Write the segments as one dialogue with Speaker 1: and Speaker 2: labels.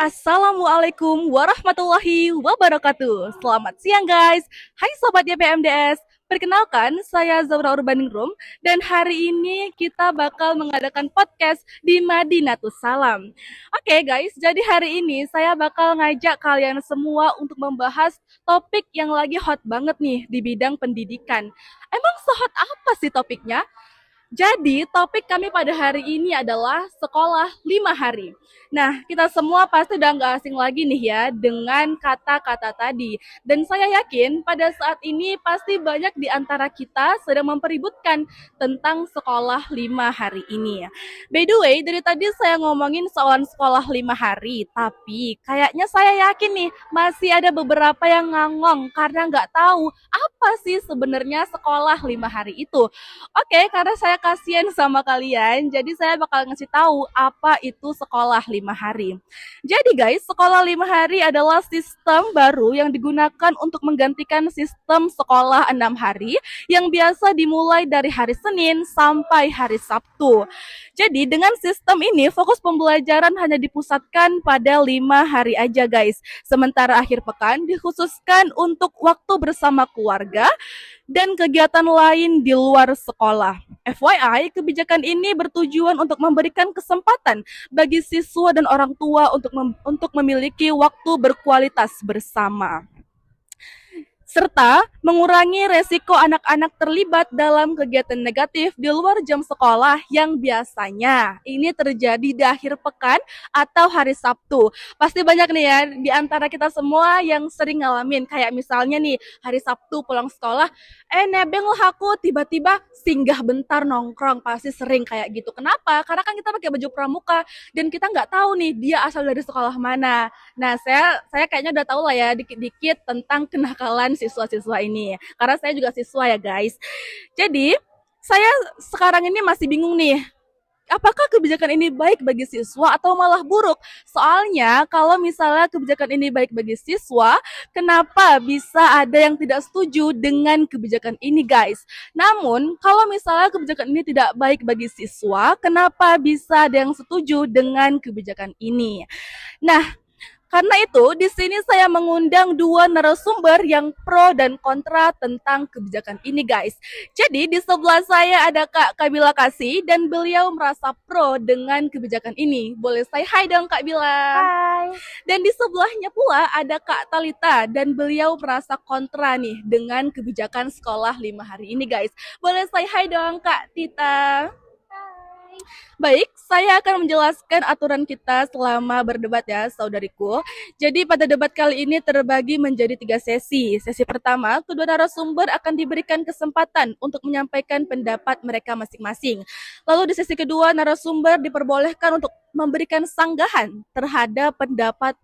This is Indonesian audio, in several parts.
Speaker 1: Assalamualaikum warahmatullahi wabarakatuh. Selamat siang guys. Hai sobat YPMDS. Perkenalkan, saya Zaura Urbaningrum dan hari ini kita bakal mengadakan podcast di Madinatus Salam. Oke guys, jadi hari ini saya bakal ngajak kalian semua untuk membahas topik yang lagi hot banget nih di bidang pendidikan. Emang sehot apa sih topiknya? Jadi, topik kami pada hari ini adalah sekolah 5 hari. Nah, kita semua pasti udah nggak asing lagi nih ya dengan kata-kata tadi. Dan saya yakin pada saat ini pasti banyak di antara kita sedang mempeributkan tentang sekolah 5 hari ini. By the way, dari tadi saya ngomongin soal sekolah 5 hari, tapi kayaknya saya yakin nih masih ada beberapa yang ngangong karena nggak tahu apa sih sebenarnya sekolah 5 hari itu. Oke, karena saya kasihan sama kalian, jadi saya bakal ngasih tahu apa itu sekolah 5 hari. Jadi guys, sekolah 5 hari adalah sistem baru yang digunakan untuk menggantikan sistem sekolah 6 hari yang biasa dimulai dari hari Senin sampai hari Sabtu. Jadi dengan sistem ini fokus pembelajaran hanya dipusatkan pada 5 hari aja guys. Sementara akhir pekan dikhususkan untuk waktu bersama keluarga dan kegiatan lain di luar sekolah. FYI, kebijakan ini bertujuan untuk memberikan kesempatan bagi siswa dan orang tua untuk memiliki waktu berkualitas bersama serta mengurangi resiko anak-anak terlibat dalam kegiatan negatif di luar jam sekolah yang biasanya ini terjadi di akhir pekan atau hari Sabtu. Pasti banyak nih ya di antara kita semua yang sering ngalamin kayak misalnya nih hari Sabtu pulang sekolah, nebeng lah aku tiba-tiba singgah bentar nongkrong, pasti sering kayak gitu. Kenapa? Karena kan kita pakai baju pramuka dan kita nggak tahu nih dia asal dari sekolah mana. Nah, saya kayaknya udah tahu lah ya dikit-dikit tentang kenakalan siswa-siswa ini. Karena saya juga siswa ya, guys. Jadi, saya sekarang ini masih bingung nih. Apakah kebijakan ini baik bagi siswa atau malah buruk? Soalnya kalau misalnya kebijakan ini baik bagi siswa, kenapa bisa ada yang tidak setuju dengan kebijakan ini, guys? Namun, kalau misalnya kebijakan ini tidak baik bagi siswa, kenapa bisa ada yang setuju dengan kebijakan ini? Nah, karena itu, di sini saya mengundang dua narasumber yang pro dan kontra tentang kebijakan ini, guys. Jadi, di sebelah saya ada Kak Kabila Kasih dan beliau merasa pro dengan kebijakan ini. Boleh saya hai dong, Kak Bila.
Speaker 2: Hai.
Speaker 1: Dan di sebelahnya pula ada Kak Talita dan beliau merasa kontra nih dengan kebijakan sekolah 5 hari ini, guys. Boleh saya hai dong, Kak Tita.
Speaker 2: Hai.
Speaker 1: Baik, saya akan menjelaskan aturan kita selama berdebat ya, saudariku. Jadi pada debat kali ini terbagi menjadi 3 sesi. Sesi pertama, kedua narasumber akan diberikan kesempatan untuk menyampaikan pendapat mereka masing-masing. Lalu di sesi kedua, narasumber diperbolehkan untuk memberikan sanggahan terhadap pendapat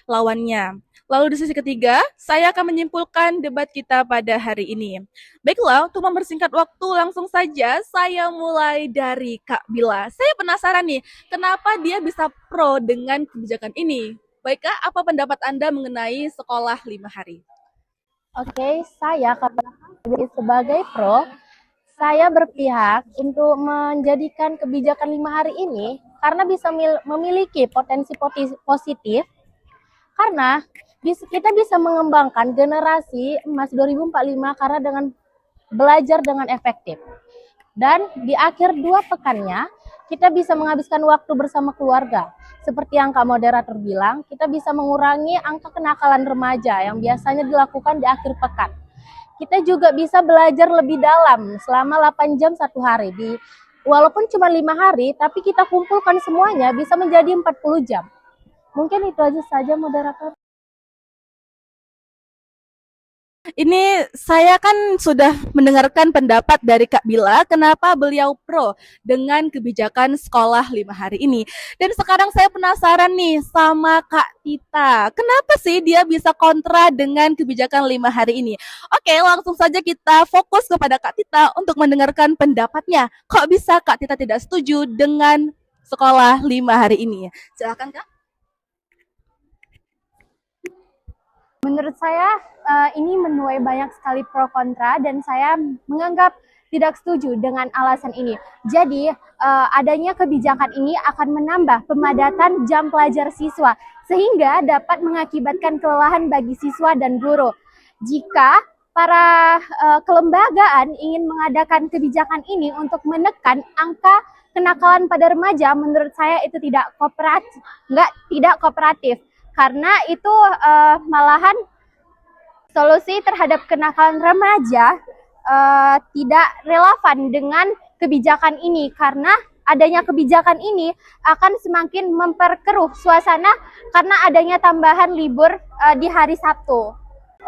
Speaker 1: lawannya. Lalu di sesi ketiga, saya akan menyimpulkan debat kita pada hari ini. Baiklah, untuk mempersingkat waktu langsung saja saya mulai dari Kak Bila. Saya penasaran nih, kenapa dia bisa pro dengan kebijakan ini? Baikkah, apa pendapat Anda mengenai sekolah 5 hari?
Speaker 2: Oke, saya sebagai pro, saya berpihak untuk menjadikan kebijakan 5 hari ini karena bisa memiliki potensi positif karena kita bisa mengembangkan generasi emas 2045 karena dengan belajar dengan efektif. Dan di akhir 2 pekannya, kita bisa menghabiskan waktu bersama keluarga. Seperti yang Kak Moderator bilang, kita bisa mengurangi angka kenakalan remaja yang biasanya dilakukan di akhir pekan. Kita juga bisa belajar lebih dalam selama 8 jam 1 hari. Walaupun cuma 5 hari, tapi kita kumpulkan semuanya bisa menjadi 40 jam. Mungkin itu aja saja, Moderator.
Speaker 1: Ini saya kan sudah mendengarkan pendapat dari Kak Bila, kenapa beliau pro dengan kebijakan sekolah 5 hari ini. Dan sekarang saya penasaran nih sama Kak Tita. Kenapa sih dia bisa kontra dengan kebijakan 5 hari ini? Oke, langsung saja kita fokus kepada Kak Tita untuk mendengarkan pendapatnya. Kok bisa Kak Tita tidak setuju dengan sekolah 5 hari ini? Silakan Kak.
Speaker 2: Menurut saya ini menuai banyak sekali pro kontra dan saya menganggap tidak setuju dengan alasan ini. Jadi adanya kebijakan ini akan menambah pemadatan jam pelajar siswa sehingga dapat mengakibatkan kelelahan bagi siswa dan guru. Jika para kelembagaan ingin mengadakan kebijakan ini untuk menekan angka kenakalan pada remaja, menurut saya itu tidak kooperatif karena itu malahan solusi terhadap kenakalan remaja tidak relevan dengan kebijakan ini karena adanya kebijakan ini akan semakin memperkeruh suasana karena adanya tambahan libur di hari Sabtu.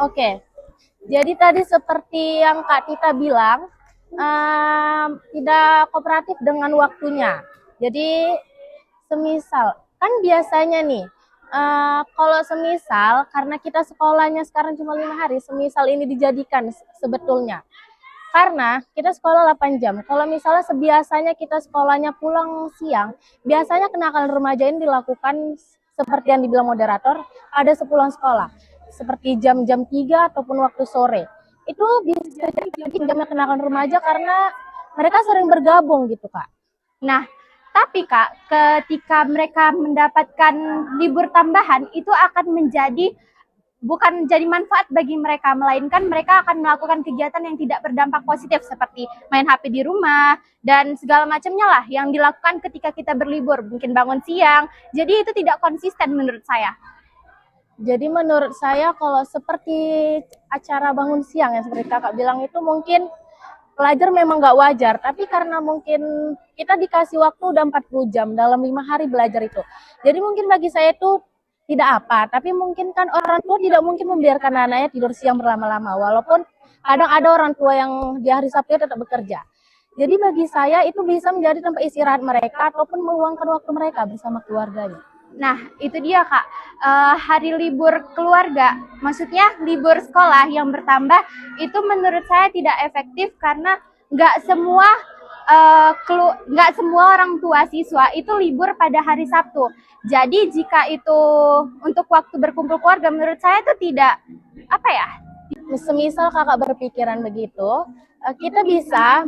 Speaker 2: Oke, jadi tadi seperti yang Kak Tita bilang, tidak kooperatif dengan waktunya. Jadi semisal, kan biasanya nih, kalau semisal karena kita sekolahnya sekarang cuma 5 hari, semisal ini dijadikan sebetulnya. Karena kita sekolah 8 jam. Kalau misalnya sebiasanya kita sekolahnya pulang siang, biasanya kenakalan remaja ini dilakukan seperti yang dibilang moderator, ada sepulang sekolah. Seperti jam-jam 3 ataupun waktu sore. Itu bisa jadi jamnya kenakalan remaja karena mereka sering bergabung gitu, Kak. Nah, tapi Kak, ketika mereka mendapatkan libur tambahan, itu akan bukan jadi manfaat bagi mereka, melainkan mereka akan melakukan kegiatan yang tidak berdampak positif seperti main HP di rumah dan segala macamnya lah yang dilakukan ketika kita berlibur, mungkin bangun siang. Jadi itu tidak konsisten menurut saya. Jadi menurut saya kalau seperti acara bangun siang yang seperti Kakak bilang itu mungkin pelajar memang nggak wajar, tapi karena mungkin kita dikasih waktu udah 40 jam dalam 5 hari belajar itu. Jadi mungkin bagi saya itu tidak apa, tapi mungkin kan orang tua tidak mungkin membiarkan anaknya tidur siang berlama-lama, walaupun kadang ada orang tua yang di hari Sabtu tetap bekerja. Jadi bagi saya itu bisa menjadi tempat istirahat mereka ataupun meluangkan waktu mereka bersama keluarganya. Nah, itu dia Kak, hari libur keluarga, maksudnya libur sekolah yang bertambah itu menurut saya tidak efektif karena nggak semua orang tua siswa itu libur pada hari Sabtu. Jadi jika itu untuk waktu berkumpul keluarga, menurut saya itu tidak semisal Kakak berpikiran begitu, kita bisa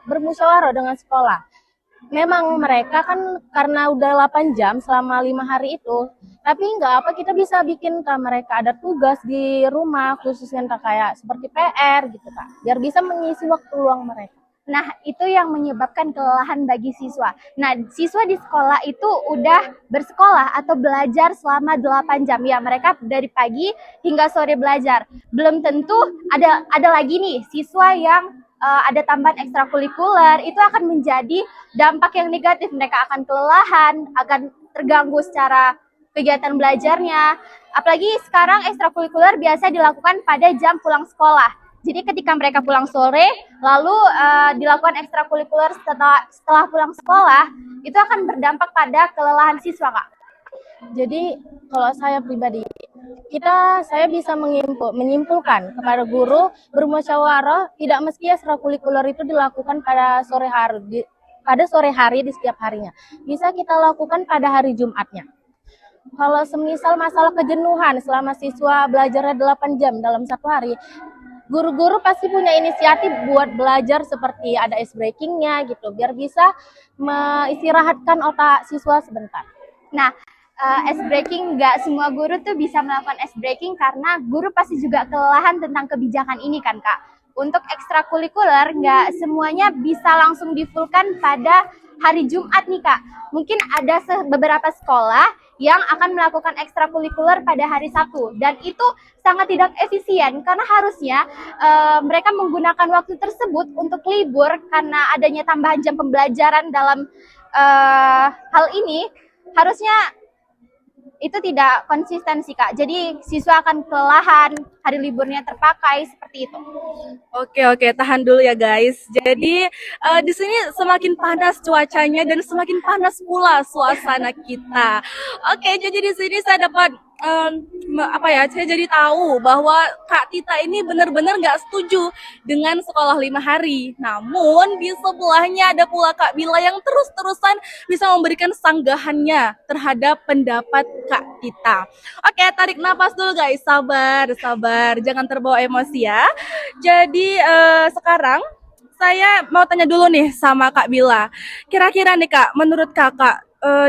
Speaker 2: bermusyawarah dengan sekolah. Memang mereka kan karena udah 8 jam selama 5 hari itu, tapi kita bisa bikin mereka ada tugas di rumah khususnya kayak seperti PR gitu Kak, biar bisa mengisi waktu luang mereka. Nah, itu yang menyebabkan kelelahan bagi siswa. Nah, siswa di sekolah itu udah bersekolah atau belajar selama 8 jam. Ya, mereka dari pagi hingga sore belajar. Belum tentu ada lagi nih siswa yang ada tambahan ekstrakurikuler, itu akan menjadi dampak yang negatif. Mereka akan kelelahan, akan terganggu secara kegiatan belajarnya. Apalagi sekarang ekstrakurikuler biasa dilakukan pada jam pulang sekolah. Jadi ketika mereka pulang sore, lalu dilakukan ekstrakurikuler setelah pulang sekolah, itu akan berdampak pada kelelahan siswa, Kak. Jadi kalau saya pribadi, saya bisa menyimpulkan kepada guru bermusyawarah tidak mesti ekstrakurikuler itu dilakukan pada sore hari di setiap harinya. Bisa kita lakukan pada hari Jumatnya. Kalau semisal masalah kejenuhan selama siswa belajarnya 8 jam dalam satu hari, guru-guru pasti punya inisiatif buat belajar seperti ada ice breakingnya gitu, biar bisa mengistirahatkan otak siswa sebentar. Nah, ice breaking, nggak semua guru tuh bisa melakukan ice breaking karena guru pasti juga kelelahan tentang kebijakan ini kan Kak. Untuk ekstrakurikuler nggak semuanya bisa langsung difulkan pada hari Jumat nih Kak. Mungkin ada beberapa sekolah yang akan melakukan ekstrakurikuler pada hari Sabtu dan itu sangat tidak efisien karena harusnya mereka menggunakan waktu tersebut untuk libur karena adanya tambahan jam pembelajaran dalam hal ini. Harusnya itu tidak konsisten sih Kak. Jadi siswa akan kelelahan, hari liburnya terpakai seperti itu.
Speaker 1: Oke, tahan dulu ya guys. Jadi di sini semakin panas cuacanya dan semakin panas pula suasana kita. Oke, jadi di sini saya dapat saya jadi tahu bahwa Kak Tita ini benar-benar nggak setuju dengan sekolah 5 hari. Namun di sebelahnya ada pula Kak Bila yang terus-terusan bisa memberikan sanggahannya terhadap pendapat Kak Tita. Oke, tarik napas dulu guys, sabar, jangan terbawa emosi ya. Jadi sekarang saya mau tanya dulu nih sama Kak Bila. Kira-kira nih Kak, menurut Kakak,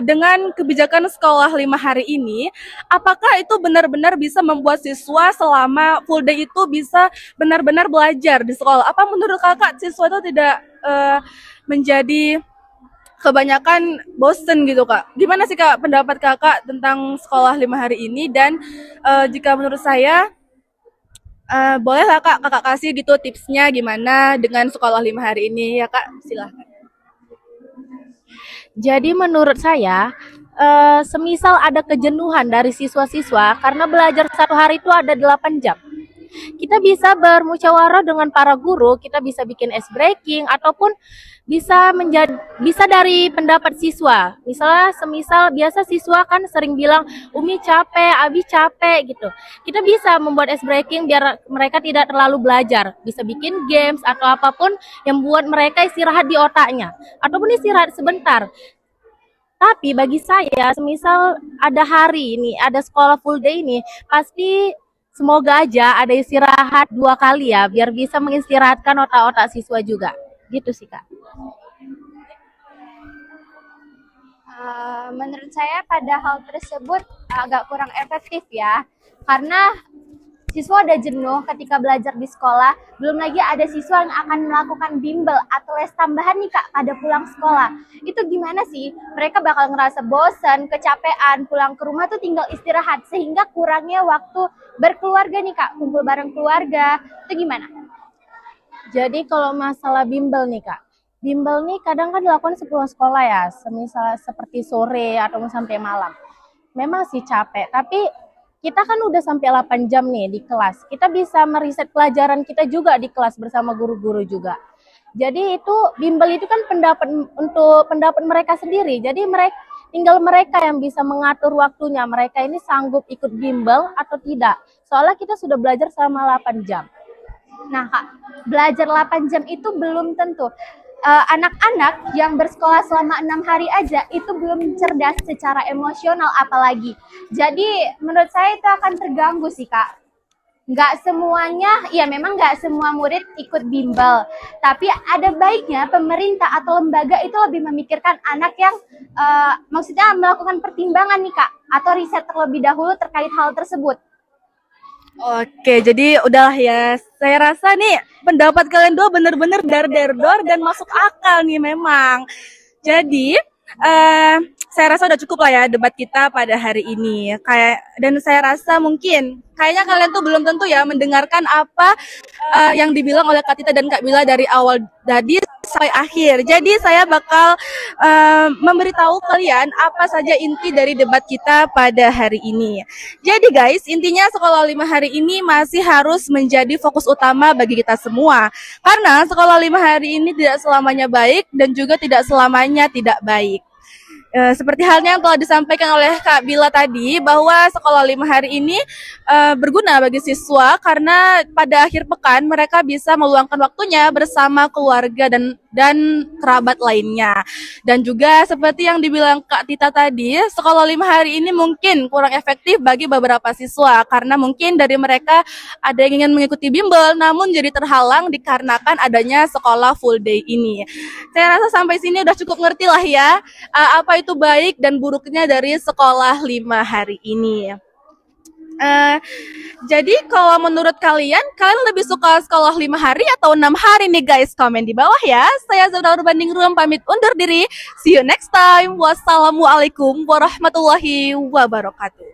Speaker 1: dengan kebijakan sekolah 5 hari ini, apakah itu benar-benar bisa membuat siswa selama full day itu bisa benar-benar belajar di sekolah? Apa menurut Kakak siswa itu tidak menjadi kebanyakan bosen gitu Kak? Gimana sih Kak pendapat Kakak tentang sekolah 5 hari ini? Dan jika menurut saya, bolehlah Kak Kakak kasih gitu tipsnya gimana dengan sekolah 5 hari ini ya Kak? Silahkan.
Speaker 2: Jadi menurut saya, semisal ada kejenuhan dari siswa-siswa karena belajar satu hari itu ada 8 jam. Kita bisa bermusyawarah dengan para guru, kita bisa bikin ice breaking ataupun bisa dari pendapat siswa. Misalnya semisal biasa siswa kan sering bilang Umi capek, Abi capek gitu. Kita bisa membuat ice breaking biar mereka tidak terlalu belajar. Bisa bikin games atau apapun yang buat mereka istirahat di otaknya ataupun istirahat sebentar. Tapi bagi saya, semisal ada hari ini, ada sekolah full day ini, pasti semoga aja ada istirahat 2 kali ya, biar bisa mengistirahatkan otak-otak siswa juga. Gitu sih, Kak.
Speaker 3: Menurut saya pada hal tersebut agak kurang efektif ya, karena siswa udah jenuh ketika belajar di sekolah, belum lagi ada siswa yang akan melakukan bimbel atau les tambahan nih Kak pada pulang sekolah. Itu gimana sih? Mereka bakal ngerasa bosan, kecapean, pulang ke rumah tuh tinggal istirahat, sehingga kurangnya waktu berkeluarga nih Kak, kumpul bareng keluarga. Itu gimana?
Speaker 2: Jadi kalau masalah bimbel nih, Kak. Bimbel nih kadang kan dilakukan sepulang sekolah ya, semisal seperti sore atau sampai malam. Memang sih capek, tapi kita kan udah sampai 8 jam nih di kelas. Kita bisa meriset pelajaran kita juga di kelas bersama guru-guru juga. Jadi itu bimbel itu kan pendapat mereka sendiri. Jadi tinggal mereka yang bisa mengatur waktunya. Mereka ini sanggup ikut bimbel atau tidak. Soalnya kita sudah belajar selama 8 jam.
Speaker 3: Nah Kak, belajar 8 jam itu belum tentu. Anak-anak yang bersekolah selama 6 hari aja itu belum cerdas secara emosional apalagi. Jadi menurut saya itu akan terganggu sih Kak. Nggak semuanya, ya memang nggak semua murid ikut bimbel. Tapi ada baiknya pemerintah atau lembaga itu lebih memikirkan anak yang maksudnya melakukan pertimbangan nih Kak. Atau riset terlebih dahulu terkait hal tersebut.
Speaker 1: Oke, jadi udahlah ya. Saya rasa nih pendapat kalian dua bener-bener dar-dar-dor dan masuk akal nih memang. Jadi saya rasa udah cukup lah ya debat kita pada hari ini. Dan saya rasa mungkin kayaknya kalian tuh belum tentu ya mendengarkan apa yang dibilang oleh Kak Tita dan Kak Bila dari awal tadi sampai akhir. Jadi saya bakal memberitahu kalian apa saja inti dari debat kita pada hari ini. Jadi guys, intinya sekolah 5 hari ini masih harus menjadi fokus utama bagi kita semua. Karena sekolah 5 hari ini tidak selamanya baik dan juga tidak selamanya tidak baik. Seperti halnya yang telah disampaikan oleh Kak Bila tadi, bahwa sekolah 5 hari ini berguna bagi siswa karena pada akhir pekan mereka bisa meluangkan waktunya bersama keluarga dan kerabat lainnya. Dan juga seperti yang dibilang Kak Tita tadi, sekolah 5 hari ini mungkin kurang efektif bagi beberapa siswa karena mungkin dari mereka ada yang ingin mengikuti bimbel namun jadi terhalang dikarenakan adanya sekolah full day ini. Saya rasa sampai sini udah cukup ngerti lah ya apa itu baik dan buruknya dari sekolah 5 hari ini. Jadi kalau menurut kalian lebih suka sekolah 5 hari atau 6 hari nih guys? Komen di bawah ya. Saya Zura Urbandingrum pamit undur diri. See you next time. Wassalamualaikum warahmatullahi wabarakatuh.